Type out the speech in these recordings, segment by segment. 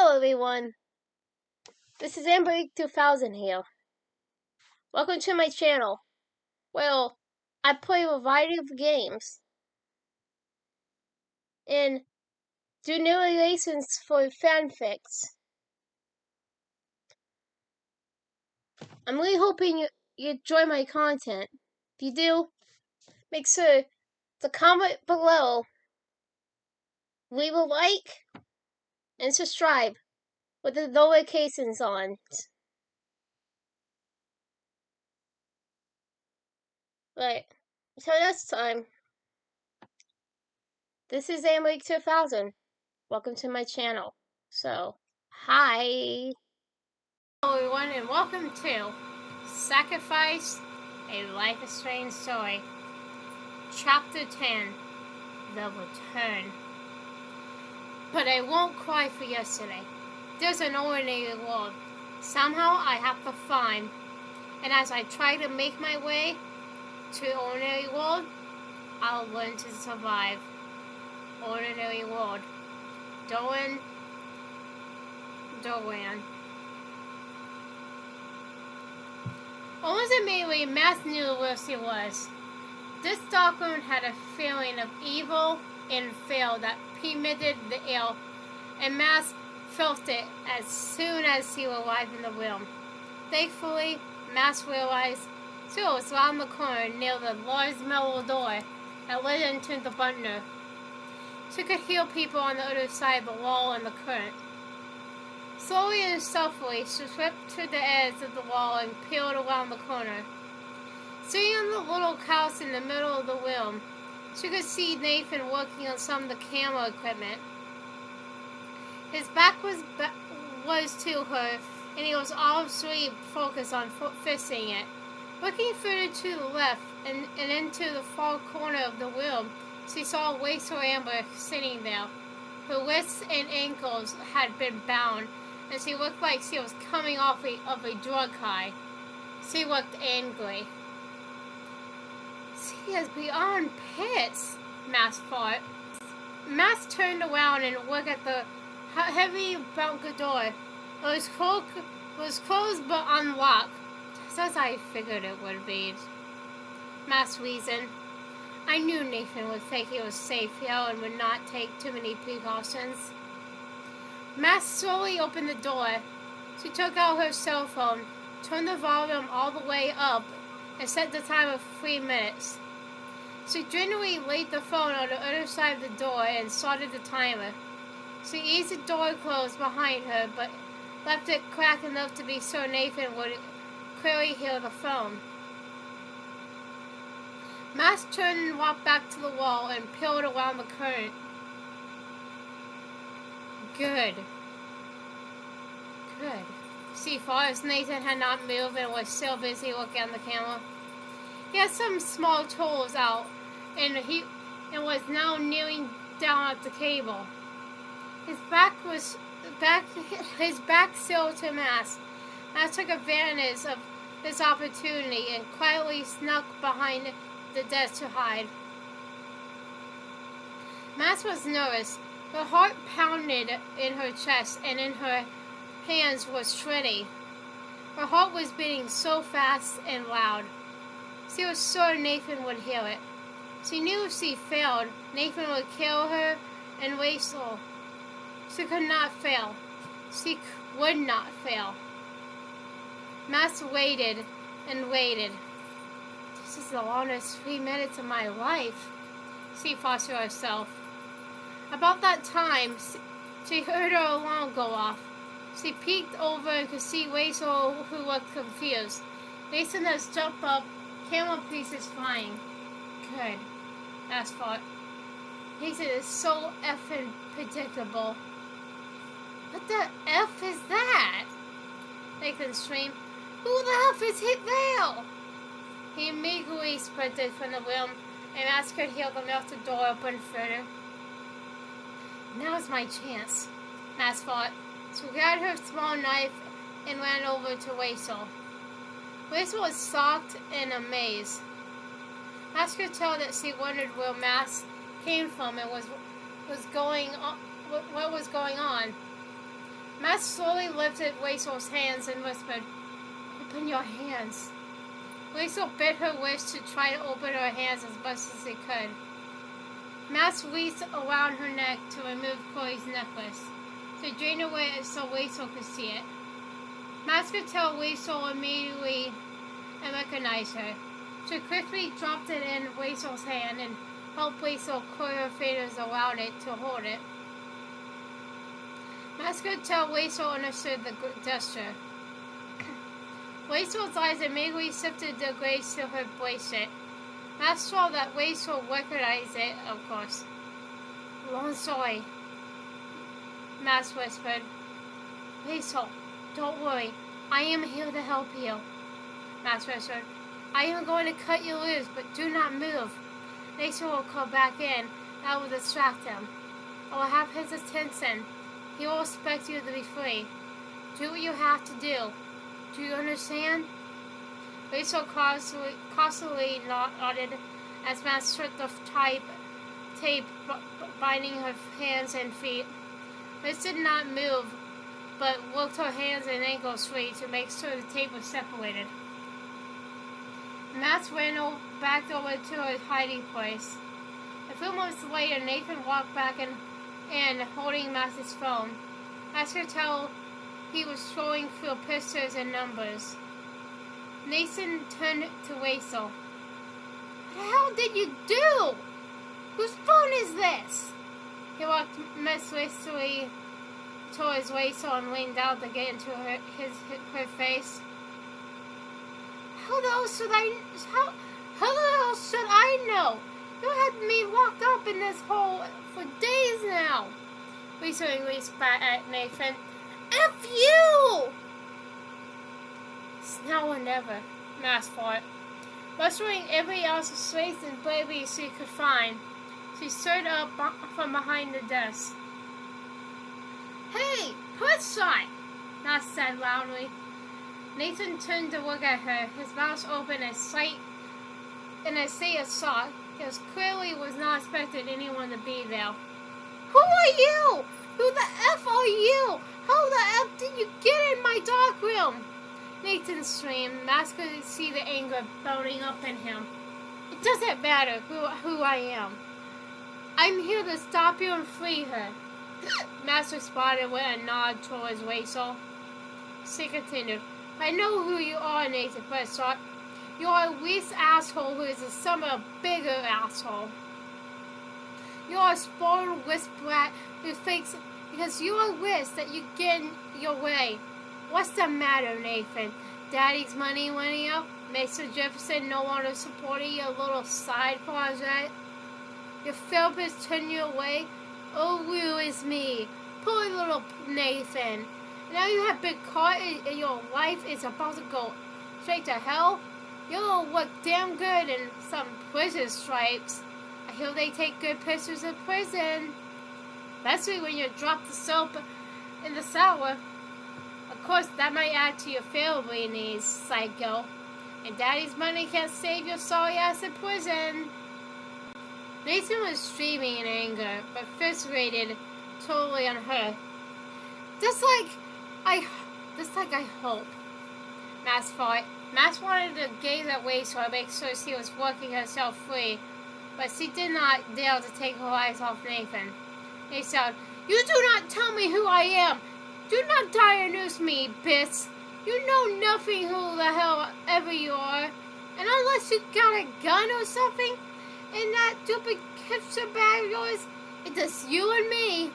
Hello everyone, this is AmberAnkNA here. Welcome to my channel. Well, I play a variety of games and do narrations for fanfics. I'm really hoping you enjoy my content. If you do, make sure to comment below, leave a like, and subscribe with the notifications on. Right, until next time, this is AmberAnkNA. Welcome to my channel. So, hi! Hello everyone and welcome to Sacrifice, A Life is Strange Story, Chapter 10, The Return. But I won't cry for yesterday. There's an ordinary world. Somehow I have to find, and as I try to make my way to the ordinary world, I'll learn to survive. Ordinary world. Doan. Almost immediately, Matt knew where she was. This darkroom had a feeling of evil and fear that permeated the air, and Matt felt it as soon as he arrived in the room. Thankfully, Matt realized she was around the corner near the large metal door that led into the butler. She could hear people on the other side of the wall and the current. Slowly and stealthily, she slipped to the edge of the wall and peered around the corner. Sitting on the little couch in the middle of the room, she could see Nathan working on some of the camera equipment. His back was to her, and he was obviously focused on fixing it. Looking further to the left and into the far corner of the room, she saw Rachel Amber sitting there. Her wrists and ankles had been bound, and she looked like she was coming off of a drug high. She looked angry. She is beyond pissed, Matt thought. Matt turned around and looked at the heavy bunker door. It was closed but unlocked, just as I figured it would be. Matt reasoned. I knew Nathan would think he was safe here and would not take too many precautions. Matt slowly opened the door. She took out her cell phone, turned the volume all the way up, and set the timer for 3 minutes. She generally laid the phone on the other side of the door and started the timer. She eased the door closed behind her, but left it cracked enough to be sure Nathan would clearly hear the phone. Matt turned and walked back to the wall and peeled around the current. Good. See, far as Nathan had not moved and was still busy looking at the camera. He had some small tools out, and was now kneeling down at the cable. His back still to Matt. Matt took advantage of this opportunity and quietly snuck behind the desk to hide. Matt was nervous. Her heart pounded in her chest and in her hands was shredding. Her heart was beating so fast and loud. She was sure Nathan would hear it. She knew if she failed, Nathan would kill her and Rachel. She could not fail. She would not fail. Matt waited and waited. This is the longest 3 minutes of my life, she thought to herself. About that time, she heard her alarm go off. She peeked over and could see Rachel, who looked confused. Nathan has jumped up, camera pieces flying. Good, Matt thought. Nathan is so effing predictable. What the F is that? Nathan screamed. Who the F is hit there? He immediately sprinted from the room, and Matt could hear the metal door open further. Now's my chance, Matt thought. She grabbed her small knife and ran over to Rachel. Rachel was shocked and amazed. Matt could tell that she wondered where Matt came from and what was going on. Matt slowly lifted Weasel's hands and whispered, "Open your hands." Weasel bit her wish to try to open her hands as much as they could. Matt reached around her neck to remove Chloe's necklace. She drained away so Weasel could see it. Matt could tell Weasel immediately and recognized her. She quickly dropped it in Weasel's hand and helped Weasel coil her fingers around it to hold it. Matt could tell Weasel understood the gesture. Weasel's eyes immediately shifted their gaze to her bracelet. Matt saw that Weasel recognized it, of course. "I'm sorry," Matt whispered. "Weasel, don't worry. I am here to help you," Matt whispered. "I am going to cut you loose, but do not move. Weasel will come back in. That will distract him. I will have his attention. He will expect you to be free. Do what you have to do. Do you understand?" Weasel cautiously nodded as Matt stripped the tape binding her hands and feet. Liz did not move, but worked her hands and ankles free to make sure the tape was separated. Matt ran back over to her hiding place. A few moments later, Nathan walked back in holding Matt's phone. Matt could tell he was scrolling through pictures and numbers. Nathan turned to Weasel. "What the hell did you do? Whose phone is this?" He walked mercilessly towards Weasel and leaned down to get into her face. How the hell should I know? You had me locked up in this hole for days now. Weasel spat at Nathan. "F you!" "It's now or never," Matt thought. Mustering every ounce of strength and bravery she could find, she stood up from behind the desk. "Hey, push shot!" Matt said loudly. Nathan turned to look at her, his mouth open in a state of shock. He clearly was not expecting anyone to be there. "Who are you? Who the F are you? How the F did you get in my dark room?" Nathan screamed. Matt could see the anger building up in him. "It doesn't matter who I am. I'm here to stop you and free her." Matt responded with a nod towards Weasel. She continued, "I know who you are, Nathan Prescott. You are a weak asshole who is a somewhat bigger asshole. You are a spoiled wisp brat who thinks because you are rich that you get in your way. What's the matter, Nathan? Daddy's money running out? Mr. Jefferson no longer supporting your little side project? Your therapist turned you away? Oh, woe is me. Poor little Nathan. Now you have been caught and your life is about to go straight to hell? You'll look damn good in some prison stripes. I hear they take good pictures in prison. Especially when you drop the soap in the shower. Of course, that might add to your family needs, psycho. And Daddy's money can't save your sorry ass in prison." Nathan was screaming in anger, but frustrated totally on her. Just like I hope. Matt thought. Matt wanted to gaze at Weasel to make sure she was working herself free, but she did not dare to take her eyes off Nathan. He said, "You do not tell me who I am. Do not diagnose me, bitch. You know nothing who the hell ever you are. And unless you got a gun or something in that stupid hipster bag of yours, it's just you and me."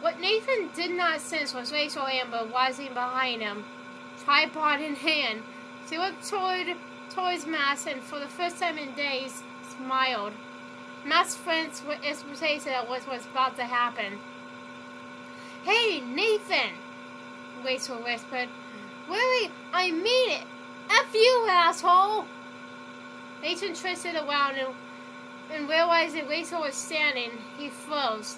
What Nathan did not sense was Rachel Amber rising behind him, tripod in hand. She looked towards Matt and for the first time in days, smiled. Matt's friends were expectation of what was about to happen. "Hey, Nathan," Rachel whispered. "Really, I mean it. F you, asshole." Nathan twisted around and realizing Rachel was standing, he froze.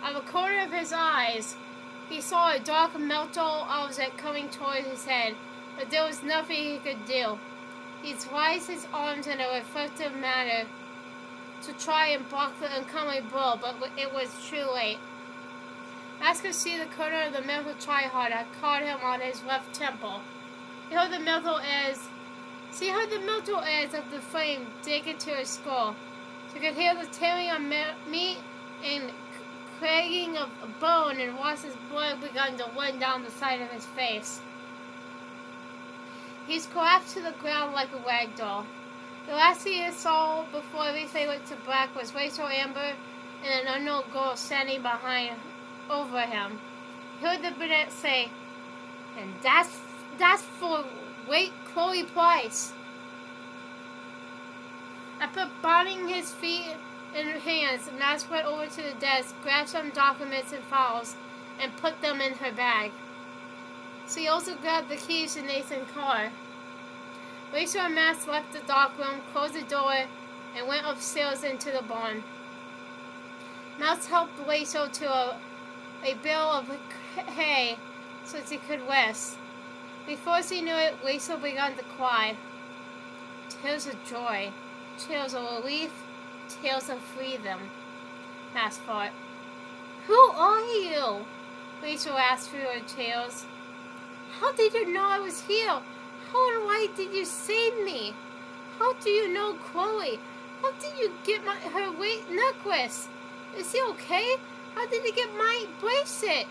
Out of the corner of his eyes, he saw a dark metal object coming toward his head, but there was nothing he could do. He raised his arms in a reflective manner to try and block the oncoming blow, but it was too late. Mask could see the corner of the metal tripod had caught him on his left temple. He heard the metal edge of the flame dig into his skull. She could hear the tearing of meat and cracking of bone, and watched his blood begun to run down the side of his face. He's collapsed to the ground like a rag doll. The last he saw before everything went to black was Rachel, Amber, and an unknown girl standing over him. He heard the brunette say, "And that's for Chloe Price." After binding his feet and hands, Max went over to the desk, grabbed some documents and files, and put them in her bag. She also grabbed the keys to Nathan's car. Rachel and Max left the dark room, closed the door, and went upstairs into the barn. Max helped Rachel to a bale of hay so she could rest. Before she knew it, Rachel began to cry. Tears of joy, tears of relief, tears of freedom, Max thought. "Who are you?" Rachel asked through her tears. "How did you know I was here? How and why did you save me? How do you know Chloe? How did you get her weight necklace? Is she okay? How did you get my bracelet?"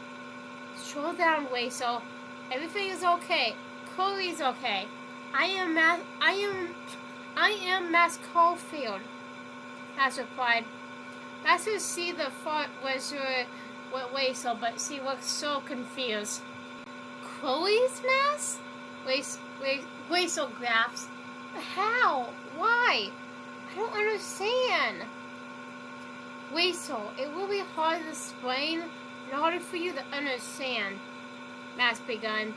"Slow down, Rachel. Everything is okay. Chloe's okay. I am Max Caulfield," Max replied. Max could see the thought was with Rachel, but she looked so confused. "Chloe's Max?" Rachel gasped. "How? Why? I don't understand." "Rachel, it will be hard to explain and harder for you to understand," Max began.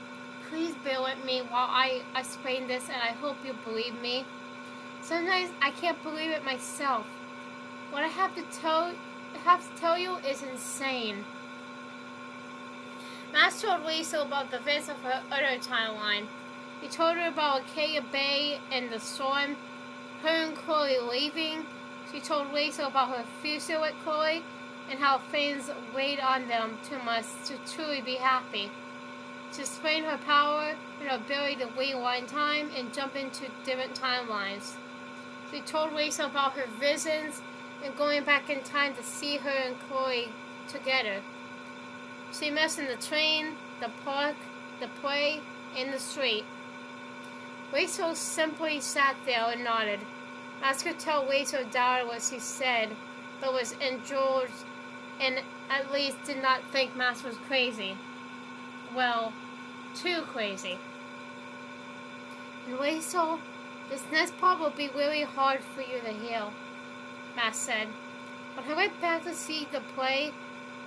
"Please bear with me while I explain this, and I hope you believe me. Sometimes I can't believe it myself. What I have to tell you is insane." Max told Rachel about the events of her other timeline. He told her about Acacia Bay and the storm, her and Chloe leaving. She told Rachel about her future with Chloe and how things weighed on them too much to truly be happy. She explained her power and her ability to rewind time and jump into different timelines. She told Rachel about her visions and going back in time to see her and Chloe together. She mentioned the train, the park, the play, and the street. Rachel simply sat there and nodded. Max could tell Rachel doubted what she said, but was enjoyed and at least did not think Max was crazy. Well, too crazy. "And Rachel, this next part will be really hard for you to heal," Max said. "When I went back to see the play,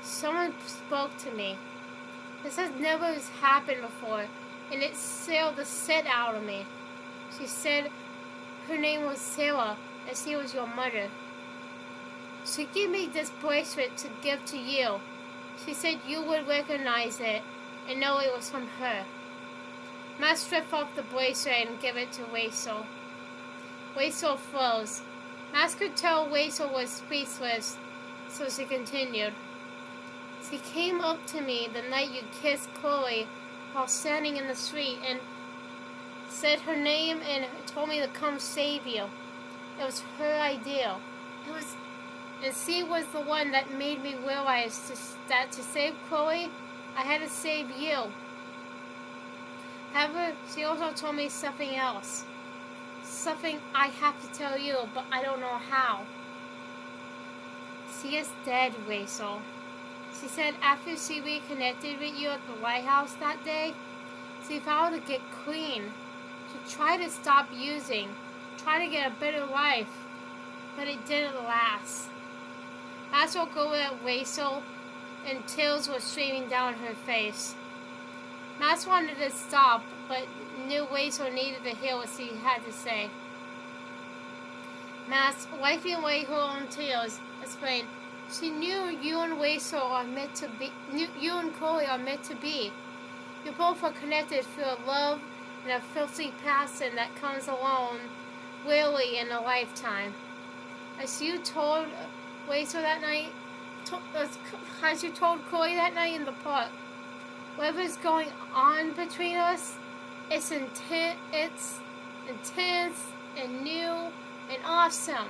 someone spoke to me. This has never happened before, and it scared the shit out of me. She said her name was Sarah, and she was your mother. She gave me this bracelet to give to you. She said you would recognize it and know it was from her." Max stripped off the bracelet and gave it to Rachel. Rachel froze. Max could tell Rachel was speechless, so she continued. "She came up to me the night you kissed Chloe while standing in the street and said her name and told me to come save you. It was her idea. And she was the one that made me realize that to save Chloe, I had to save you. However, she also told me something else. Something I have to tell you, but I don't know how. She is dead, Rachel. She said after she reconnected with you at the lighthouse that day, she vowed to get clean. She tried to stop using, try to get a better life, but it didn't last." Max looked over at Rachel, and tears were streaming down her face. Max wanted to stop, but knew Rachel needed to hear what she had to say. Max, wiping away her own tears, explained, "She knew you and Rachel are meant to be. You and Chloe are meant to be. You both are connected through a love and a filthy passion that comes along rarely in a lifetime. As you told Rachel that night, as you told Chloe that night in the park, whatever's going on between us, it's intense and new and awesome.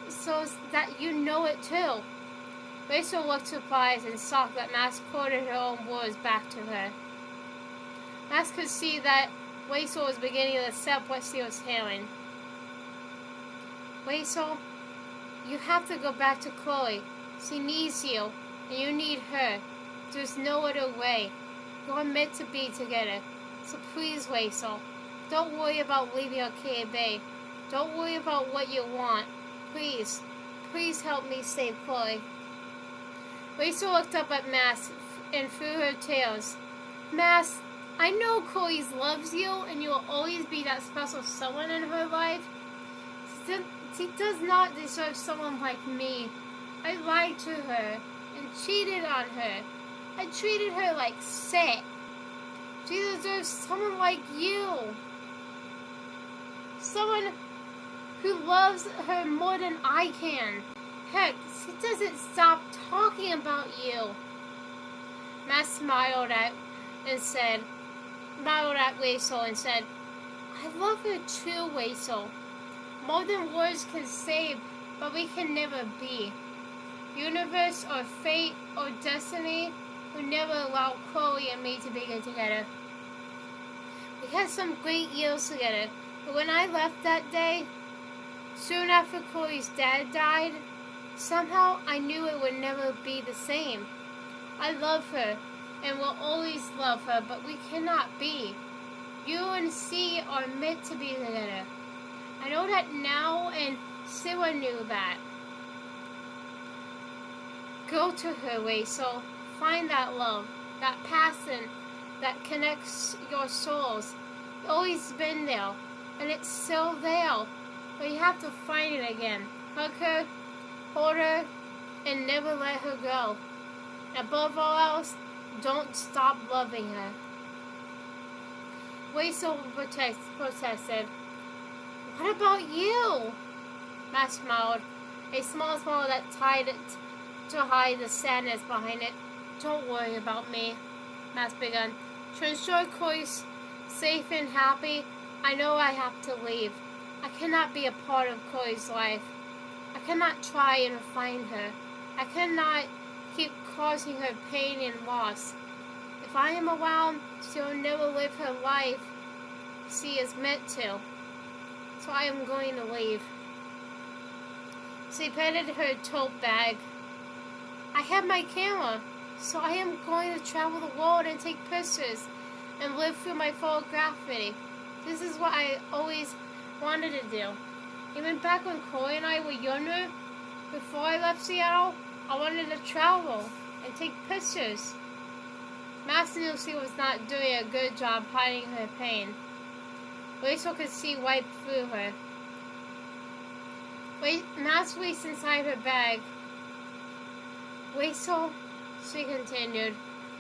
So that you know it too. Rachel looked surprised and shocked that Max quoted her own words back to her. Max could see that Rachel was beginning to accept what she was hearing. Rachel, you have to go back to Chloe. She needs you, and you need her. There's no other way. You're meant to be together. So please, Rachel, don't worry about leaving Arcadia. Don't worry about what you want. Please, please help me save Chloe. Rachel looked up at Max and through her tears. Max, I know Chloe loves you and you will always be that special someone in her life. She does not deserve someone like me. I lied to her and cheated on her. I treated her like shit. She deserves someone like you. Someone who loves her more than I can. Heck, she doesn't stop talking about you. Matt smiled at Rachel and said, I love her too, Rachel. More than words can say, but we can never be. Universe or fate or destiny would never allow Chloe and me to be together. We had some great years together, but when I left that day, soon after Chloe's dad died, somehow I knew it would never be the same. I love her and will always love her, but we cannot be. You and she are meant to be together. I know that now, and Sarah knew that. Go to her, Rachel. Find that love, that passion that connects your souls. It's always been there, and it's still there. But you have to find it again. Hug her, hold her, and never let her go. Above all else, don't stop loving her. Rachel protested. What about you? Matt smiled, a small smile that tried to hide the sadness behind it. Don't worry about me, Matt began. To ensure Chloe's safe and happy, I know I have to leave. I cannot be a part of Chloe's life. I cannot try and find her. I cannot keep causing her pain and loss. If I am around, she will never live her life she is meant to. So I am going to leave. She patted her tote bag. I have my camera, so I am going to travel the world and take pictures and live through my photography. This is what I always wanted to do. Even back when Chloe and I were younger, before I left Seattle, I wanted to travel and take pictures. Max knew she was not doing a good job hiding her pain. Rachel could see right through her. Max reached inside her bag. Rachel, she continued,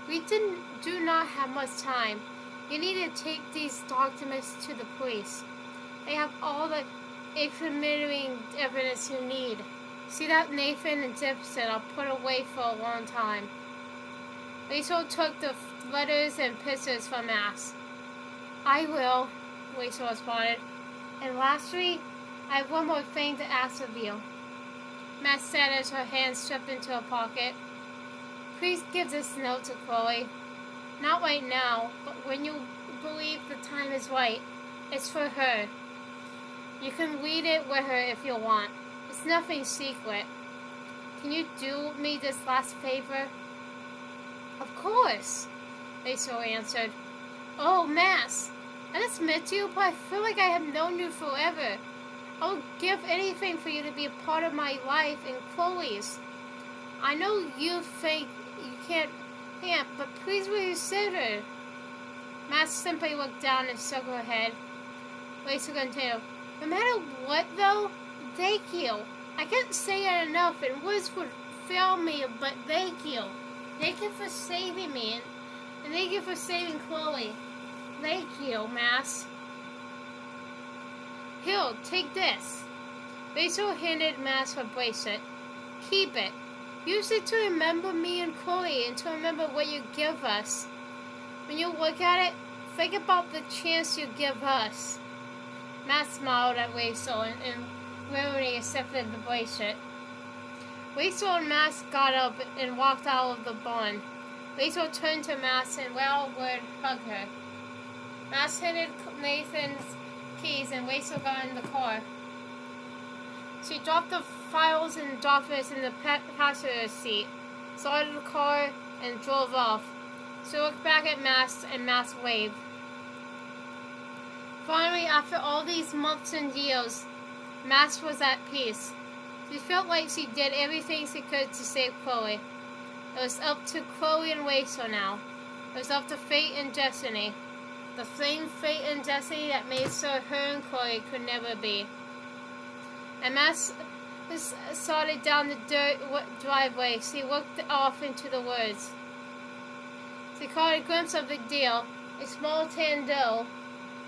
we do not have much time. You need to take these documents to the police. They have all the incriminating evidence you need. See that Nathan and Gibson are put away for a long time. Rachel took the letters and pictures from Max. I will, Rachel responded. And lastly, I have one more thing to ask of you. Max said as her hand slipped into her pocket. Please give this note to Chloe. Not right now, but when you believe the time is right. It's for her. You can read it with her if you want. It's nothing secret. Can you do me this last favor? Of course, Rachel answered. Oh, Max, I just met you, but I feel like I have known you forever. I would give anything for you to be a part of my life and Chloe's. I know you think you can't, but please reconsider. Max simply looked down and shook her head. Rachel continued. No matter what, though, thank you. I can't say it enough, and words would fail me, but thank you. Thank you for saving me, and thank you for saving Chloe. Thank you, Max. Here, take this. Rachel handed Max her bracelet. keep it. Use it to remember me and Chloe and to remember what you give us. When you look at it, think about the chance you give us. Matt smiled at Rachel and willingly accepted the bracelet. Rachel and Matt got up and walked out of the barn. Rachel turned to Matt and well would hug her. Matt handed Nathan's keys and Rachel got in the car. She dropped the files and documents in the passenger seat, started the car, and drove off. She looked back at Matt and Matt waved. Finally, after all these months and years, Matt was at peace. She felt like she did everything she could to save Chloe. It was up to Chloe and Rachel now. It was up to fate and destiny. The same fate and destiny that made sure her and Chloe could never be. And Matt started down the dirt driveway. She looked off into the woods. She caught a glimpse of the deer, a small tan doe,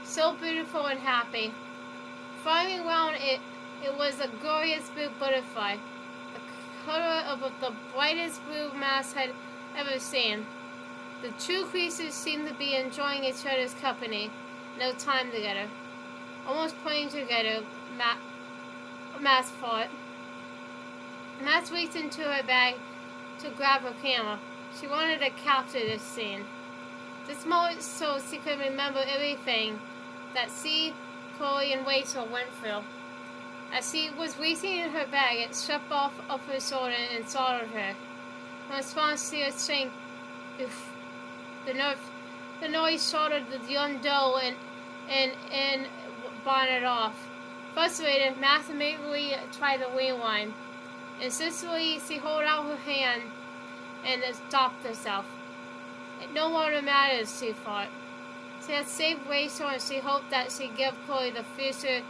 so beautiful and happy. Flying around it was a glorious blue butterfly, the color of the brightest blue Matt had ever seen. The two creatures seemed to be enjoying each other's company. No time together. Almost playing together, Matt thought. Matt reached into her bag to grab her camera. She wanted to capture this scene. This moment so she could remember everything that she, Chloe, and Rachel went through. As she was reaching in her bag, it swept off of her shoulder and startled her. In response, she was saying, "Oof." The noise startled the young doe and bonnet off. Frustrated, Matt immediately tried to rewind. Insistently, she held out her hand and stopped herself. It no longer matters, she thought. She had saved Rachel and she hoped that she'd give Chloe the future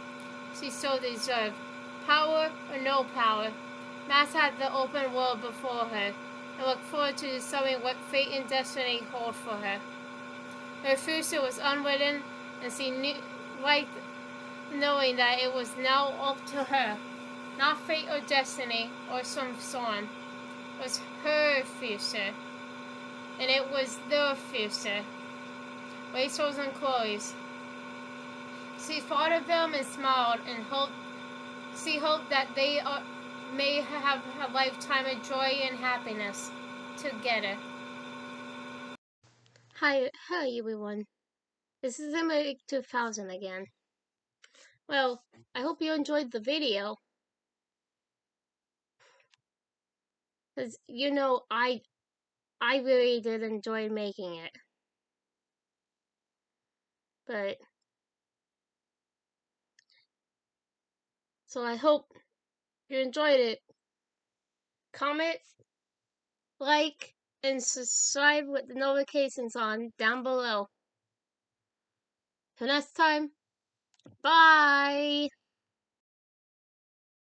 she so deserved. Power or no power, Matt had the open world before her and looked forward to discovering what fate and destiny hold for her. Her future was unwritten and she liked knowing that it was now up to her. Not fate or destiny or some song. It was her future. And it was their future. Rachel's and Chloe's. She thought of them and smiled and she hoped that they may have a lifetime of joy and happiness together. Hi everyone. This is AmberAnkNA 2000 again. Well, I hope you enjoyed the video. Because, I really did enjoy making it. But, so I hope you enjoyed it. Comment, like, and subscribe with the notifications on down below. Till next time, bye!